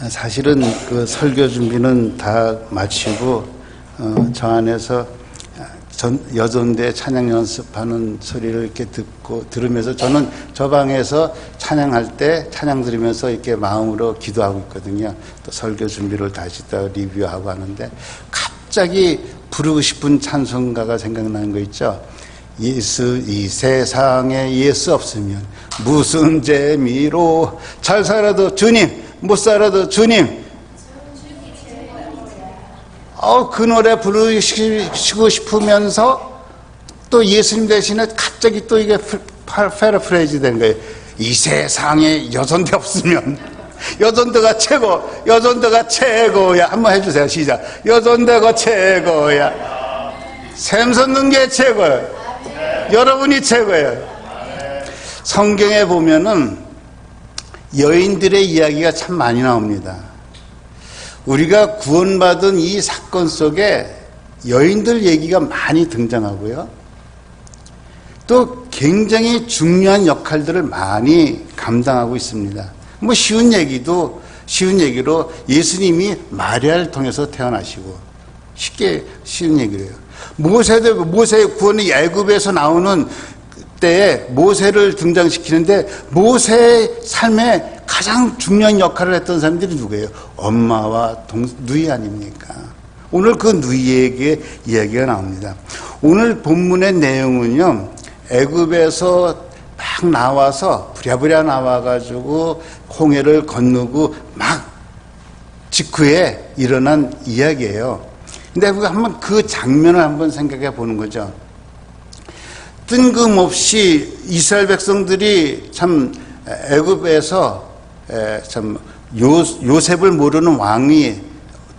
사실은 그 설교 준비는 다 마치고 저 안에서 여전대 찬양 연습하는 소리를 이렇게 들으면서 저는 저 방에서 찬양할 때 찬양 들으면서 이렇게 마음으로 기도하고 있거든요. 또 설교 준비를 다시 또 리뷰하고 하는데 갑자기 부르고 싶은 찬송가가 생각나는 거 있죠. 예수 이 세상에 예수 없으면 무슨 재미로 잘 살아도 주님 못 살아도 주님 그 노래 부르시고 싶으면서 또 예수님 대신에 갑자기 또 이게 패러프레이즈 된 거예요. 이 세상에 여전대 없으면 여전대가 최고 여전대가 최고야. 한번 해주세요. 시작. 여전대가 최고야. 샘 솟는 게 최고야. 여러분이 최고예요. 성경에 보면은 여인들의 이야기가 참 많이 나옵니다. 우리가 구원받은 이 사건 속에 여인들 얘기가 많이 등장하고요. 또 굉장히 중요한 역할들을 많이 감당하고 있습니다. 뭐 쉬운 얘기로 예수님이 마리아를 통해서 태어나시고 쉽게 쉬운 얘기래요. 모세의 구원이 애굽에서 나오는 때에 모세를 등장시키는데 모세의 삶에 가장 중요한 역할을 했던 사람들이 누구예요? 엄마와 누이 아닙니까? 오늘 그 누이에게 이야기가 나옵니다. 오늘 본문의 내용은요, 애굽에서 막 나와서 부랴부랴 나와가지고 홍해를 건너고 막 직후에 일어난 이야기예요. 근데 우리가 한번 그 장면을 한번 생각해 보는 거죠. 뜬금없이 이스라엘 백성들이 참 애굽에서 참 요셉을 모르는 왕이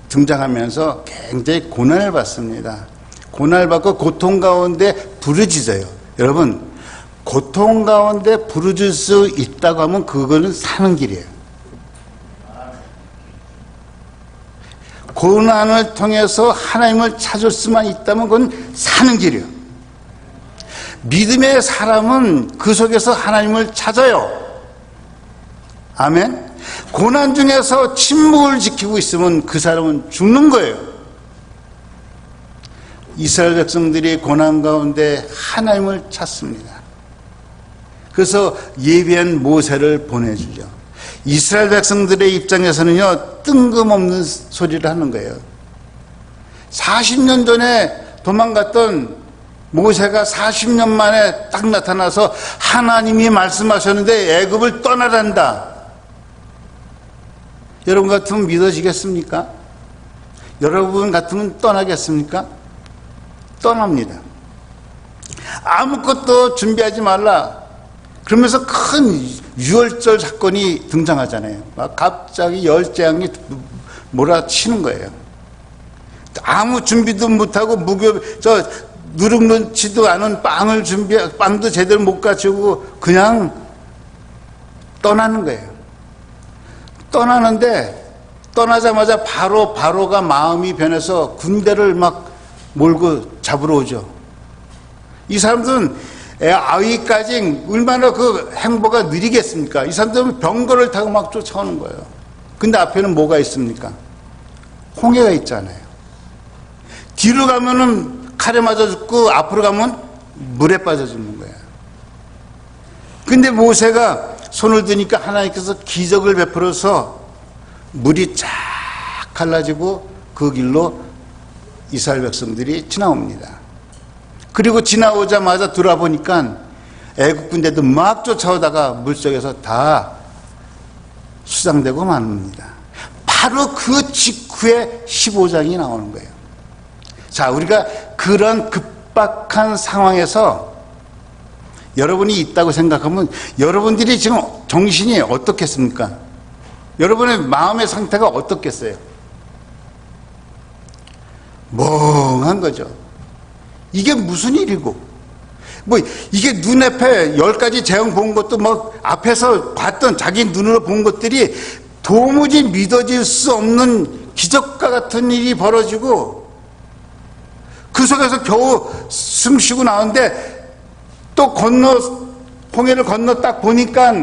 등장하면서 굉장히 고난을 받습니다. 고난을 받고 고통 가운데 부르짖어요. 여러분, 고통 가운데 부르짖을 수 있다고 하면 그거는 사는 길이에요. 고난을 통해서 하나님을 찾을 수만 있다면 그건 사는 길이에요. 믿음의 사람은 그 속에서 하나님을 찾아요. 아멘. 고난 중에서 침묵을 지키고 있으면 그 사람은 죽는 거예요. 이스라엘 백성들이 고난 가운데 하나님을 찾습니다. 그래서 예비한 모세를 보내주죠. 이스라엘 백성들의 입장에서는요, 뜬금없는 소리를 하는 거예요. 40년 전에 도망갔던 모세가 40년 만에 딱 나타나서 하나님이 말씀하셨는데 애굽을 떠나란다. 여러분 같으면 믿어지겠습니까? 여러분 같으면 떠나겠습니까? 떠납니다. 아무것도 준비하지 말라. 그러면서 큰 유월절 사건이 등장하잖아요. 막 갑자기 열재앙이 몰아치는 거예요. 아무 준비도 못하고 누룩놓지도 않은 빵도 제대로 못 갖추고 그냥 떠나는 거예요. 떠나는데 떠나자마자 바로가 마음이 변해서 군대를 막 몰고 잡으러 오죠. 이 사람들은 아위까지 얼마나 그 행보가 느리겠습니까? 이 사람들은 병거를 타고 막 쫓아오는 거예요. 근데 앞에는 뭐가 있습니까? 홍해가 있잖아요. 뒤로 가면은 칼에 맞아 죽고 앞으로 가면 물에 빠져 죽는 거예요. 근데 모세가 손을 드니까 하나님께서 기적을 베풀어서 물이 쫙 갈라지고 그 길로 이스라엘 백성들이 지나옵니다. 그리고 지나오자마자 돌아보니까 애국 군대도 막 쫓아오다가 물속에서 다 수장되고 맙니다. 바로 그 직후에 15장이 나오는 거예요. 자, 우리가 그런 급박한 상황에서 여러분이 있다고 생각하면 여러분들이 지금 정신이 어떻겠습니까? 여러분의 마음의 상태가 어떻겠어요? 멍한 거죠. 이게 무슨 일이고, 이게 눈앞에 10가지 재앙 본 것도 앞에서 봤던 자기 눈으로 본 것들이 도무지 믿어질 수 없는 기적과 같은 일이 벌어지고 그 속에서 겨우 숨 쉬고 나오는데 또 홍해를 건너 딱 보니까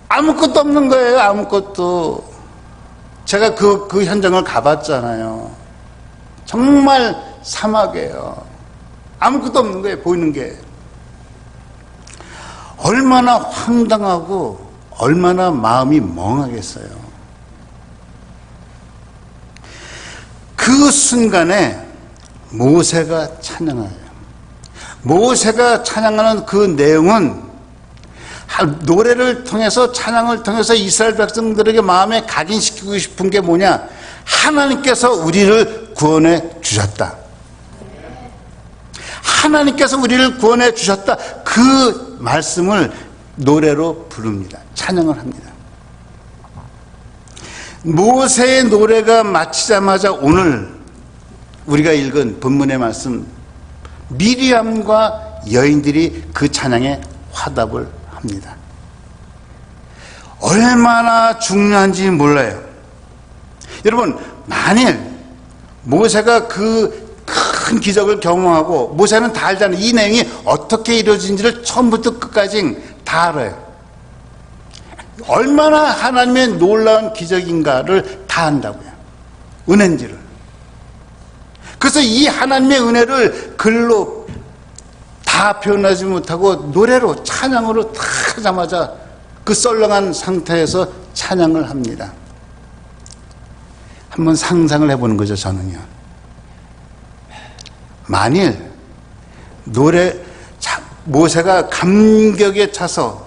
아무것도 없는 거예요. 아무것도. 제가 그 현장을 가봤잖아요. 정말 사막이에요. 아무것도 없는 거예요. 보이는 게. 얼마나 황당하고 얼마나 마음이 멍하겠어요. 그 순간에 모세가 찬양해요. 모세가 찬양하는 그 내용은 노래를 통해서, 찬양을 통해서 이스라엘 백성들에게 마음에 각인시키고 싶은 게 뭐냐? 하나님께서 우리를 구원해 주셨다. 하나님께서 우리를 구원해 주셨다. 그 말씀을 노래로 부릅니다. 찬양을 합니다. 모세의 노래가 마치자마자 오늘 우리가 읽은 본문의 말씀, 미리암과 여인들이 그 찬양에 화답을 합니다. 얼마나 중요한지 몰라요. 여러분, 만일 모세가 그 큰 기적을 경험하고, 모세는 다 알잖아요. 이 내용이 어떻게 이루어진지를 처음부터 끝까지 다 알아요. 얼마나 하나님의 놀라운 기적인가를 다 안다고요. 은혜인지를. 그래서 이 하나님의 은혜를 글로 다 표현하지 못하고 노래로, 찬양으로 다 하자마자 그 썰렁한 상태에서 찬양을 합니다. 한번 상상을 해보는 거죠, 저는요. 만일 모세가 감격에 차서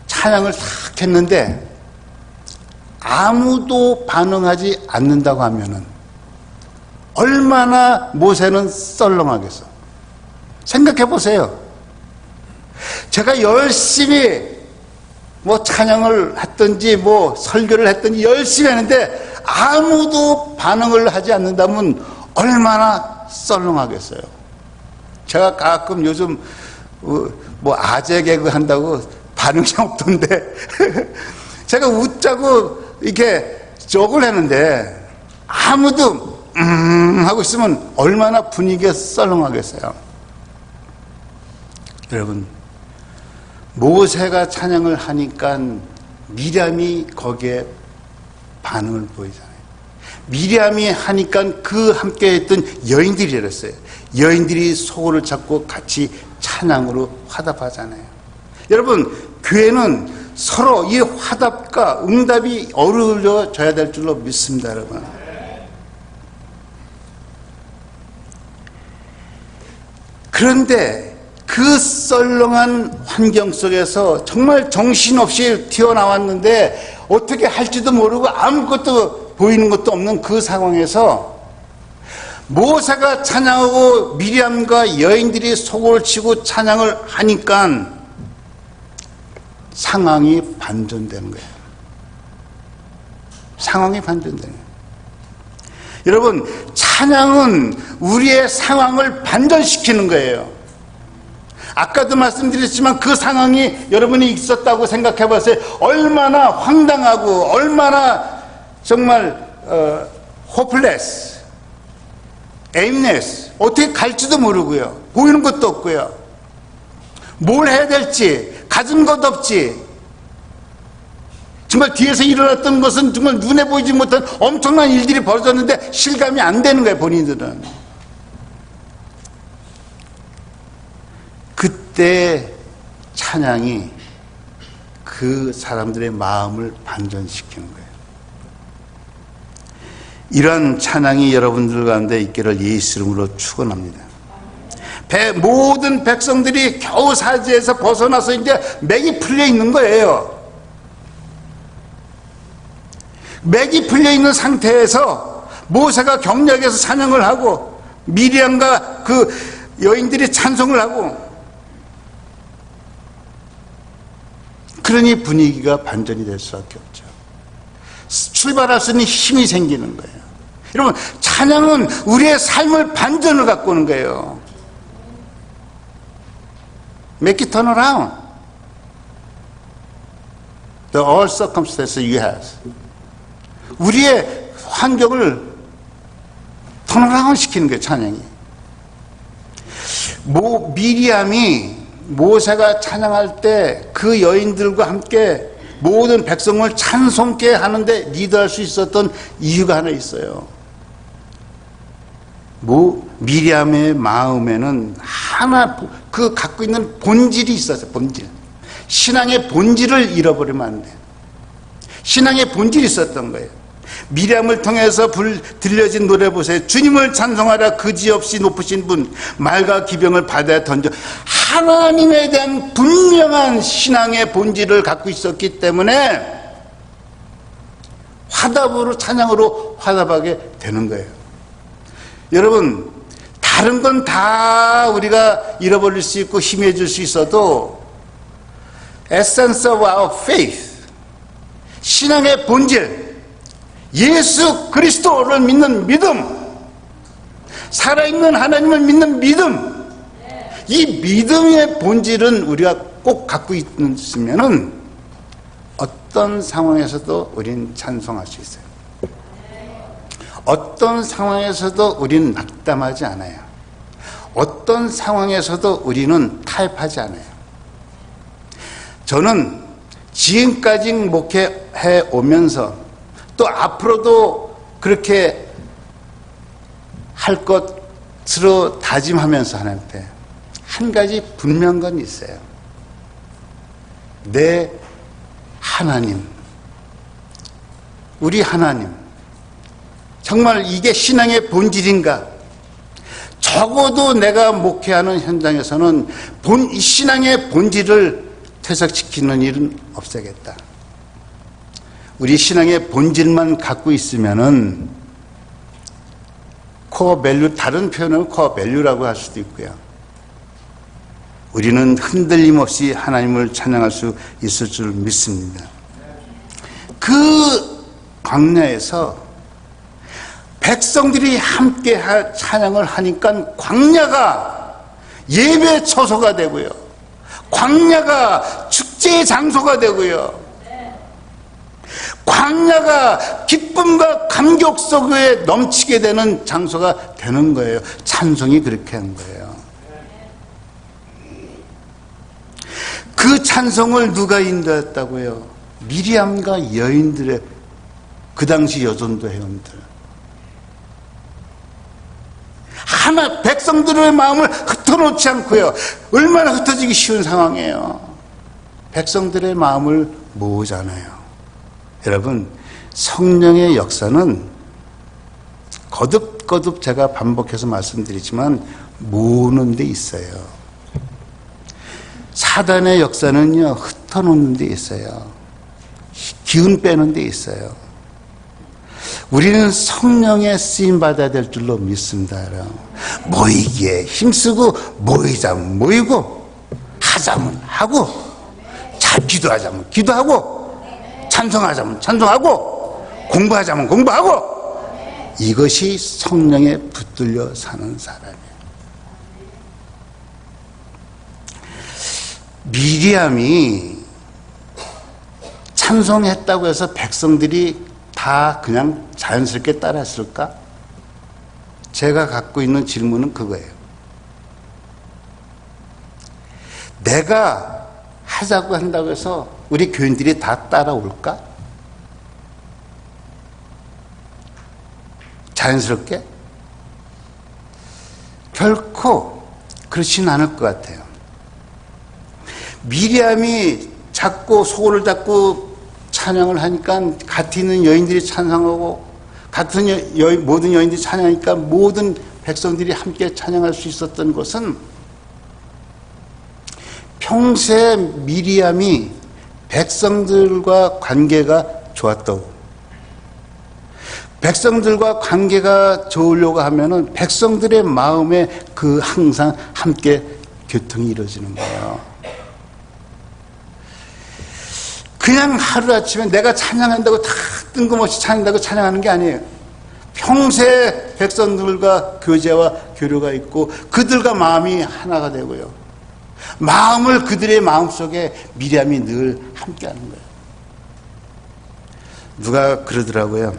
찬양을 탁 했는데 아무도 반응하지 않는다고 하면은 얼마나 모세는 썰렁하겠어. 생각해 보세요. 제가 열심히 찬양을 했든지 설교를 했든지 열심히 했는데 아무도 반응을 하지 않는다면 얼마나 썰렁하겠어요. 제가 가끔 요즘 아재 개그 한다고 반응이 없던데 제가 웃자고 이렇게 욕을 했는데 아무도 하고 있으면 얼마나 분위기가 썰렁하겠어요. 여러분, 모세가 찬양을 하니까 미리암이 거기에 반응을 보이잖아요. 미리암이 하니까 그 함께 했던 여인들이 이랬어요. 여인들이 소고를 잡고 같이 찬양으로 화답하잖아요. 여러분, 교회는 서로 이 화답과 응답이 어우러져야 될 줄로 믿습니다, 여러분. 그런데 그 썰렁한 환경 속에서 정말 정신없이 튀어나왔는데 어떻게 할지도 모르고 아무것도 보이는 것도 없는 그 상황에서 모세가 찬양하고 미리암과 여인들이 소고를 치고 찬양을 하니까 상황이 반전되는 거예요. 상황이 반전되는 거예요. 여러분, 찬양은 우리의 상황을 반전시키는 거예요. 아까도 말씀드렸지만 그 상황이 여러분이 있었다고 생각해 보세요. 얼마나 황당하고 얼마나 정말 hopeless, aimless, 어떻게 갈지도 모르고요. 보이는 것도 없고요. 뭘 해야 될지, 가진 것 없지. 정말 뒤에서 일어났던 것은 정말 눈에 보이지 못한 엄청난 일들이 벌어졌는데 실감이 안 되는 거예요, 본인들은. 그때 찬양이 그 사람들의 마음을 반전시키는 거예요. 이런 찬양이 여러분들 가운데 있기를 예수 이름으로 축원합니다. 모든 백성들이 겨우 사지에서 벗어나서 이제 맥이 풀려 있는 거예요. 맥이 풀려 있는 상태에서 모세가 경력에서 찬양을 하고 미리암과 그 여인들이 찬송을 하고, 그러니 분위기가 반전이 될 수밖에 없죠. 출발할 수 있는 힘이 생기는 거예요. 여러분, 찬양은 우리의 삶을 반전을 갖고 오는 거예요. Make it turn around. The all circumstances you have. 우리의 환경을 턴어라운드 시키는 거예요, 찬양이. 미리암이 모세가 찬양할 때 그 여인들과 함께 모든 백성을 찬송케 하는데 리드할 수 있었던 이유가 하나 있어요. 미리암의 마음에는 하나 그 갖고 있는 본질이 있었어요. 본질. 신앙의 본질을 잃어버리면 안 돼. 신앙의 본질이 있었던 거예요. 미리암을 통해서 들려진 노래 보세요. 주님을 찬송하라. 그지없이 높으신 분, 말과 기병을 바다에 던져. 하나님에 대한 분명한 신앙의 본질을 갖고 있었기 때문에 화답으로, 찬양으로 화답하게 되는 거예요. 여러분, 다른 건 다 우리가 잃어버릴 수 있고 희미해질 수 있어도 essence of our faith, 신앙의 본질, 예수 그리스도를 믿는 믿음, 살아있는 하나님을 믿는 믿음, 이 믿음의 본질은 우리가 꼭 갖고 있으면은 어떤 상황에서도 우리는 찬송할 수 있어요. 어떤 상황에서도 우리는 낙담하지 않아요. 어떤 상황에서도 우리는 타협하지 않아요. 저는 지금까지 목회해 오면서 또 앞으로도 그렇게 할 것으로 다짐하면서 하는데 한 가지 분명한 건 있어요. 내 하나님, 우리 하나님, 정말 이게 신앙의 본질인가? 적어도 내가 목회하는 현장에서는 신앙의 본질을 퇴색시키는 일은 없애겠다. 우리 신앙의 본질만 갖고 있으면은 코어 밸류, 다른 표현은 코어 밸류라고 할 수도 있고요. 우리는 흔들림 없이 하나님을 찬양할 수 있을 줄 믿습니다. 그 광야에서 백성들이 함께 찬양을 하니까 광야가 예배 처소가 되고요. 광야가 축제의 장소가 되고요. 광야가 기쁨과 감격 속에 넘치게 되는 장소가 되는 거예요. 찬송이 그렇게 한 거예요. 그 찬송을 누가 인도했다고요? 미리암과 여인들의, 그 당시 여전도 회원들. 하나, 백성들의 마음을 흩어놓지 않고요. 얼마나 흩어지기 쉬운 상황이에요. 백성들의 마음을 모으잖아요. 여러분, 성령의 역사는 거듭거듭 제가 반복해서 말씀드리지만 모으는 데 있어요. 사단의 역사는요, 흩어놓는 데 있어요. 기운 빼는 데 있어요. 우리는 성령의 쓰임받아야 될 줄로 믿습니다. 모이기에 힘쓰고, 모이자면 모이고, 하자면 하고, 잘 기도하자면 기도하고, 찬송하자면 찬송하고, 공부하자면 공부하고, 이것이 성령에 붙들려 사는 사람이에요. 미리암이 찬송했다고 해서 백성들이 다 그냥 자연스럽게 따라했을까? 제가 갖고 있는 질문은 그거예요. 내가 하자고 한다고 해서 우리 교인들이 다 따라올까? 자연스럽게? 결코 그렇진 않을 것 같아요. 미리암이 자꾸 소를 잡고 찬양을 하니까 같이 있는 여인들이 찬양하고 같은 모든 여인들이 찬양하니까 모든 백성들이 함께 찬양할 수 있었던 것은 평소에 미리암이 백성들과 관계가 좋았다고. 백성들과 관계가 좋으려고 하면은 백성들의 마음에 그 항상 함께 교통이 이루어지는 거예요. 그냥 하루아침에 내가 찬양한다고 다 뜬금없이 찬양한다고 찬양하는 게 아니에요. 평소에 백성들과 교제와 교류가 있고 그들과 마음이 하나가 되고요. 마음을 그들의 마음속에 미리암이 늘 함께하는 거예요. 누가 그러더라고요.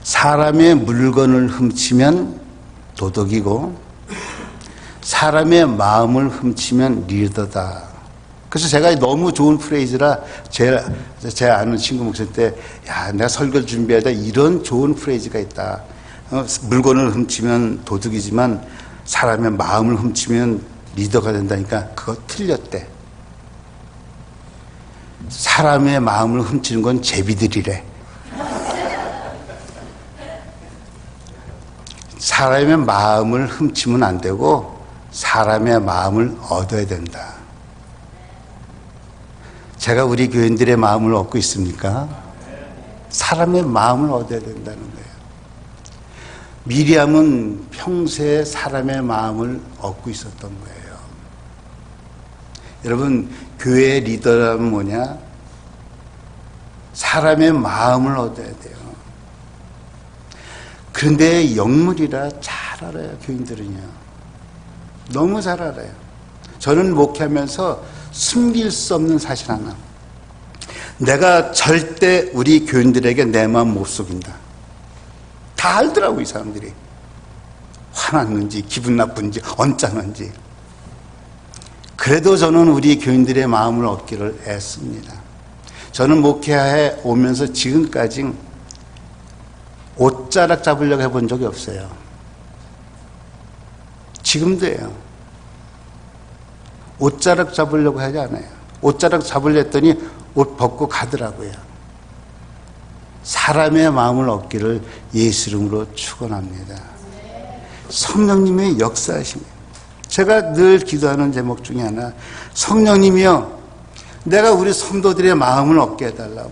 사람의 물건을 훔치면 도둑이고 사람의 마음을 훔치면 리더다. 그래서 제가 너무 좋은 프레이즈라 제 아는 친구 목사님 때, 야, 내가 설교 준비하다 이런 좋은 프레이즈가 있다. 물건을 훔치면 도둑이지만 사람의 마음을 훔치면 리더가 된다니까 그거 틀렸대. 사람의 마음을 훔치는 건 제비들이래. 사람의 마음을 훔치면 안 되고 사람의 마음을 얻어야 된다. 제가 우리 교인들의 마음을 얻고 있습니까? 사람의 마음을 얻어야 된다는 거예요. 미리암은 평소에 사람의 마음을 얻고 있었던 거예요. 여러분, 교회의 리더라면 뭐냐? 사람의 마음을 얻어야 돼요. 그런데 영물이라 잘 알아요, 교인들은요. 너무 잘 알아요. 저는 목회하면서 숨길 수 없는 사실 하나. 내가 절대 우리 교인들에게 내 마음 못 속인다. 다 알더라고, 이 사람들이. 화났는지, 기분 나쁜지, 언짢은지. 그래도 저는 우리 교인들의 마음을 얻기를 애씁니다. 저는 목회에 오면서 지금까지 옷자락 잡으려고 해본 적이 없어요. 지금도요. 옷자락 잡으려고 하지 않아요. 옷자락 잡으려 했더니 옷 벗고 가더라고요. 사람의 마음을 얻기를 예수 이름으로 축원합니다. 성령님의 역사하십니다. 제가 늘 기도하는 제목 중에 하나, 성령님이여, 내가 우리 성도들의 마음을 얻게 해달라고.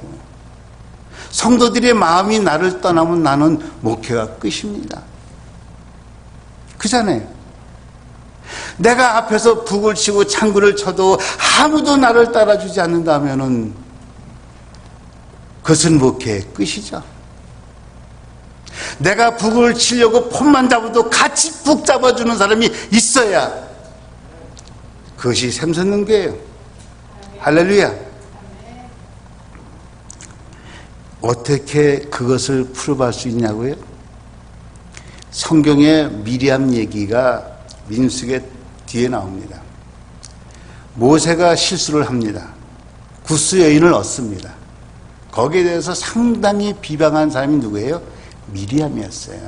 성도들의 마음이 나를 떠나면 나는 목회가 끝입니다. 그잖아요. 내가 앞에서 북을 치고 창구를 쳐도 아무도 나를 따라주지 않는다면은 그것은 목회의 끝이죠. 내가 북을 치려고 폰만 잡아도 같이 북 잡아주는 사람이 있어야 그것이 샘솟는 거예요. 할렐루야. 어떻게 그것을 풀어갈 수 있냐고요? 성경의 미리암 얘기가 민수기 뒤에 나옵니다. 모세가 실수를 합니다. 구스 여인을 얻습니다. 거기에 대해서 상당히 비방한 사람이 누구예요? 미리암이었어요.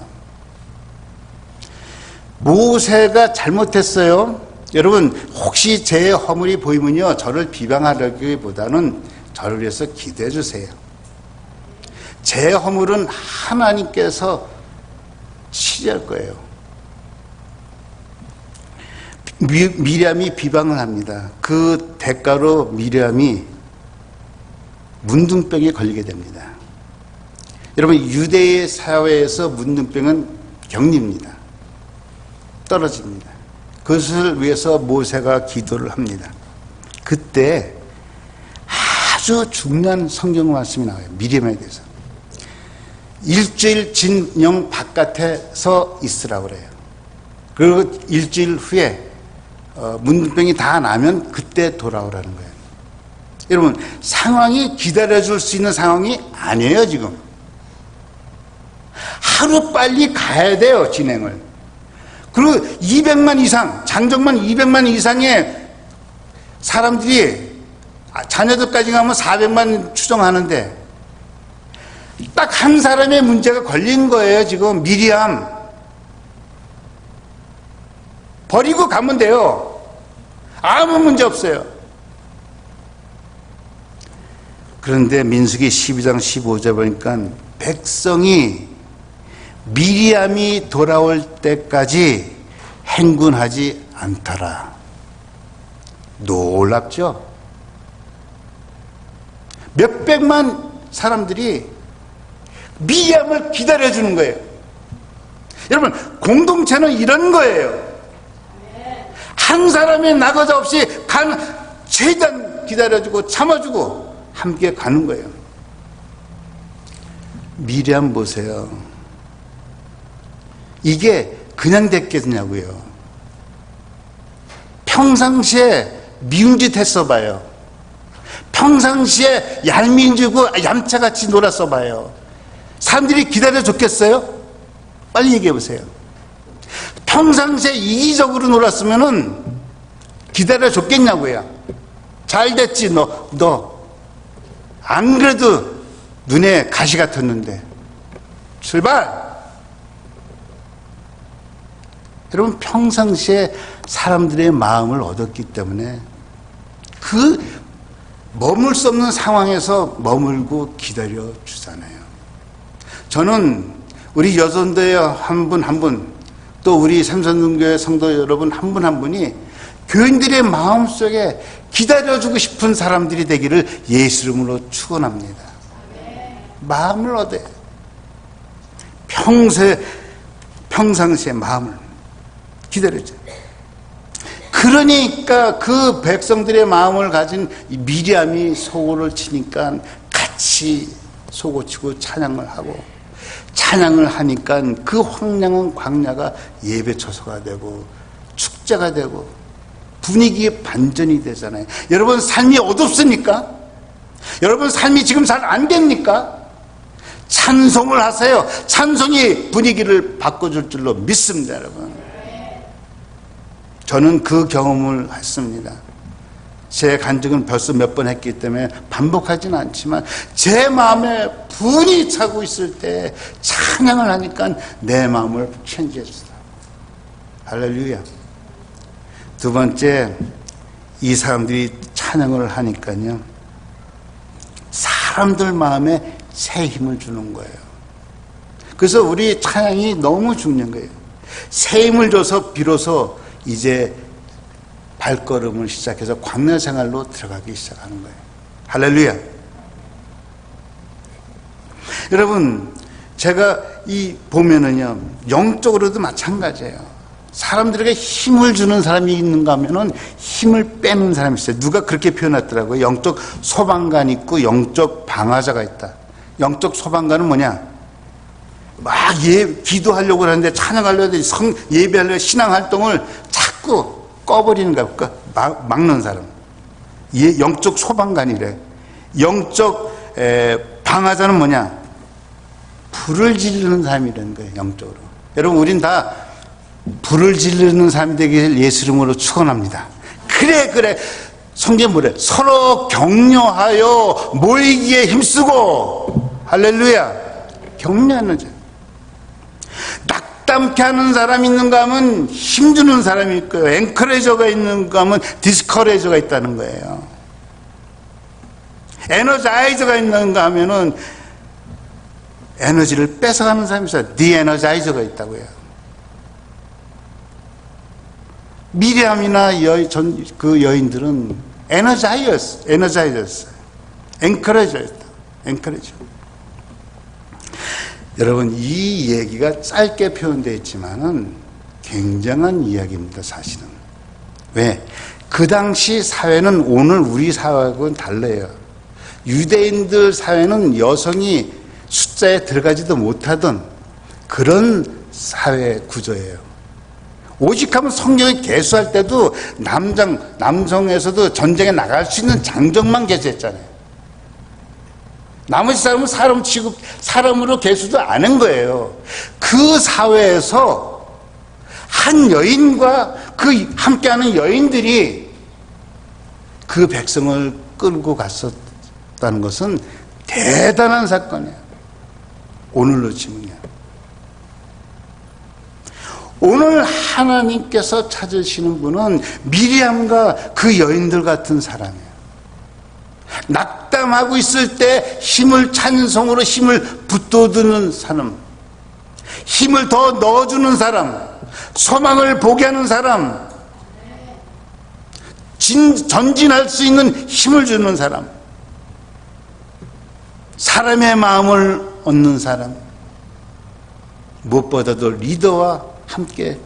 모세가 잘못했어요. 여러분, 혹시 제 허물이 보이면요, 저를 비방하기보다는 저를 위해서 기도해 주세요. 제 허물은 하나님께서 치료할 거예요. 미리암이 비방을 합니다. 그 대가로 미리암이 문둥병에 걸리게 됩니다. 여러분, 유대의 사회에서 문둥병은 격리입니다. 떨어집니다. 그것을 위해서 모세가 기도를 합니다. 그때 아주 중요한 성경 말씀이 나와요. 미리암에 대해서. 일주일 진영 바깥에 서 있으라고 그래요. 그리고 일주일 후에 문둥병이 다 나면 그때 돌아오라는 거예요. 여러분, 상황이 기다려줄 수 있는 상황이 아니에요, 지금. 하루 빨리 가야 돼요, 진행을. 그리고 200만 이상, 장정만 200만 이상의 사람들이 자녀들까지 가면 400만 추정하는데 딱 한 사람의 문제가 걸린 거예요, 지금. 미리암. 버리고 가면 돼요. 아무 문제 없어요. 그런데 민수기 12장 15절 보니까 백성이 미리암이 돌아올 때까지 행군하지 않더라. 놀랍죠? 몇백만 사람들이 미리암을 기다려주는 거예요. 여러분, 공동체는 이런 거예요. 한 사람의 나거자 없이 최대한 기다려주고 참아주고 함께 가는 거예요. 미리암 보세요. 이게 그냥 됐겠냐고요. 평상시에 미운 짓 했어 봐요. 평상시에 얄미워지고 얌차같이 놀았어 봐요. 사람들이 기다려줬겠어요? 빨리 얘기해 보세요. 평상시에 이기적으로 놀았으면은 기다려줬겠냐고요. 잘 됐지, 너. 안 그래도 눈에 가시 같았는데. 출발! 여러분, 평상시에 사람들의 마음을 얻었기 때문에 그 머물 수 없는 상황에서 머물고 기다려 주잖아요. 저는 우리 여전도의 한 분 한 분, 또 우리 삼선동교회 성도 여러분 한 분 한 분이 교인들의 마음속에 기다려주고 싶은 사람들이 되기를 예수 이름으로 축원합니다. 마음을 얻어요. 평상시에 마음을 기다려줘요. 그러니까 그 백성들의 마음을 가진 미리암이 소고를 치니까 같이 소고 치고 찬양을 하고, 찬양을 하니까 그 황량한 광야가 예배 처소가 되고 축제가 되고 분위기의 반전이 되잖아요. 여러분, 삶이 어둡습니까? 여러분, 삶이 지금 잘 안 됩니까? 찬송을 하세요. 찬송이 분위기를 바꿔줄 줄로 믿습니다, 여러분. 저는 그 경험을 했습니다. 제 간증은 벌써 몇 번 했기 때문에 반복하지는 않지만 제 마음에 분이 차고 있을 때 찬양을 하니까 내 마음을 체인지했어요. 할렐루야. 두 번째, 이 사람들이 찬양을 하니까요, 사람들 마음에 새 힘을 주는 거예요. 그래서 우리 찬양이 너무 중요한 거예요. 새 힘을 줘서 비로소 이제 발걸음을 시작해서 광야 생활로 들어가기 시작하는 거예요. 할렐루야. 여러분, 제가 보면은요, 영적으로도 마찬가지예요. 사람들에게 힘을 주는 사람이 있는가 하면은 힘을 빼는 사람이 있어요. 누가 그렇게 표현했더라고요. 영적 소방관이 있고 영적 방화자가 있다. 영적 소방관은 뭐냐? 막 기도하려고 하는데, 찬양하려고 하는데, 예배하려고 신앙 활동을 자꾸 꺼버리는 거야. 막는 사람. 영적 소방관이래. 영적 방화자는 뭐냐? 불을 지르는 사람이라는 거예요, 영적으로. 여러분, 우린 다 불을 지르는 사람이 되길 예수 이름으로 축원합니다. 그래. 성경 뭐래? 서로 격려하여 모이기에 힘쓰고. 할렐루야. 격려하는 자. 낙담케 하는 사람이 있는가 하면 힘주는 사람이 있고요. 앵커레저가 있는가 하면 디스커레저가 있다는 거예요. 에너자이저가 있는가 하면은 에너지를 뺏어가는 사람이 있어요. 디에너자이저가 있다고요. 미리암이나 그 여인들은 에너자이저였어요. 앵커레저였다. 앵커레저. 여러분, 이 얘기가 짧게 표현되어 있지만은 굉장한 이야기입니다, 사실은. 왜? 그 당시 사회는 오늘 우리 사회하고는 달라요. 유대인들 사회는 여성이 숫자에 들어가지도 못하던 그런 사회 구조예요. 오직 하면 성경에 계수할 때도 남성에서도 전쟁에 나갈 수 있는 장정만 계수했잖아요. 나머지 사람은 사람으로 계수도 안 한 거예요. 그 사회에서 한 여인과 그 함께하는 여인들이 그 백성을 끌고 갔었다는 것은 대단한 사건이에요. 오늘로 치면요. 오늘 하나님께서 찾으시는 분은 미리암과 그 여인들 같은 사람이에요. 낙담하고 있을 때 찬송으로 힘을 붙돋는 사람, 힘을 더 넣어주는 사람, 소망을 보게 하는 사람, 전진할 수 있는 힘을 주는 사람, 사람의 마음을 얻는 사람, 무엇보다도 리더와 함께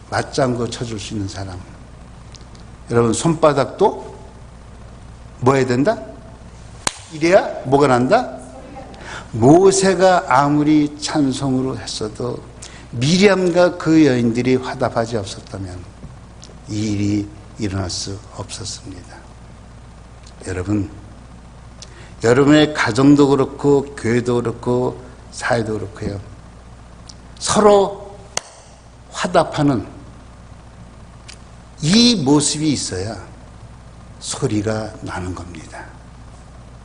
맞장구 쳐줄 수 있는 사람. 여러분, 손바닥도 뭐 해야 된다? 이래야 뭐가 난다? 모세가 아무리 찬송으로 했어도 미리암과 그 여인들이 화답하지 없었다면 이 일이 일어날 수 없었습니다. 여러분, 여러분의 가정도 그렇고 교회도 그렇고 사회도 그렇고요. 서로 화답하는 이 모습이 있어야 소리가 나는 겁니다.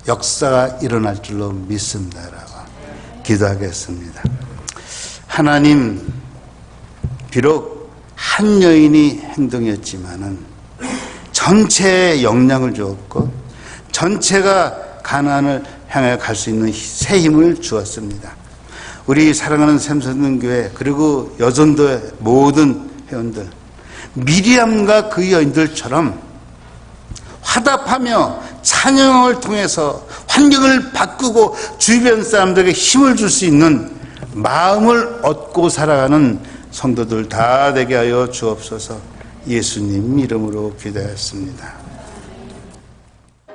역사가 일어날 줄로 믿습니다라고 기도하겠습니다. 하나님, 비록 한 여인이 행동이었지만은 전체에 영향을 주었고 전체가 가나안을 향해 갈 수 있는 새 힘을 주었습니다. 우리 사랑하는 샘선교회 그리고 여전도의 모든 회원들, 미리암과 그 여인들처럼 화답하며 찬양을 통해서 환경을 바꾸고 주변 사람들에게 힘을 줄 수 있는 마음을 얻고 살아가는 성도들 다 되게 하여 주옵소서. 예수님 이름으로 기도했습니다.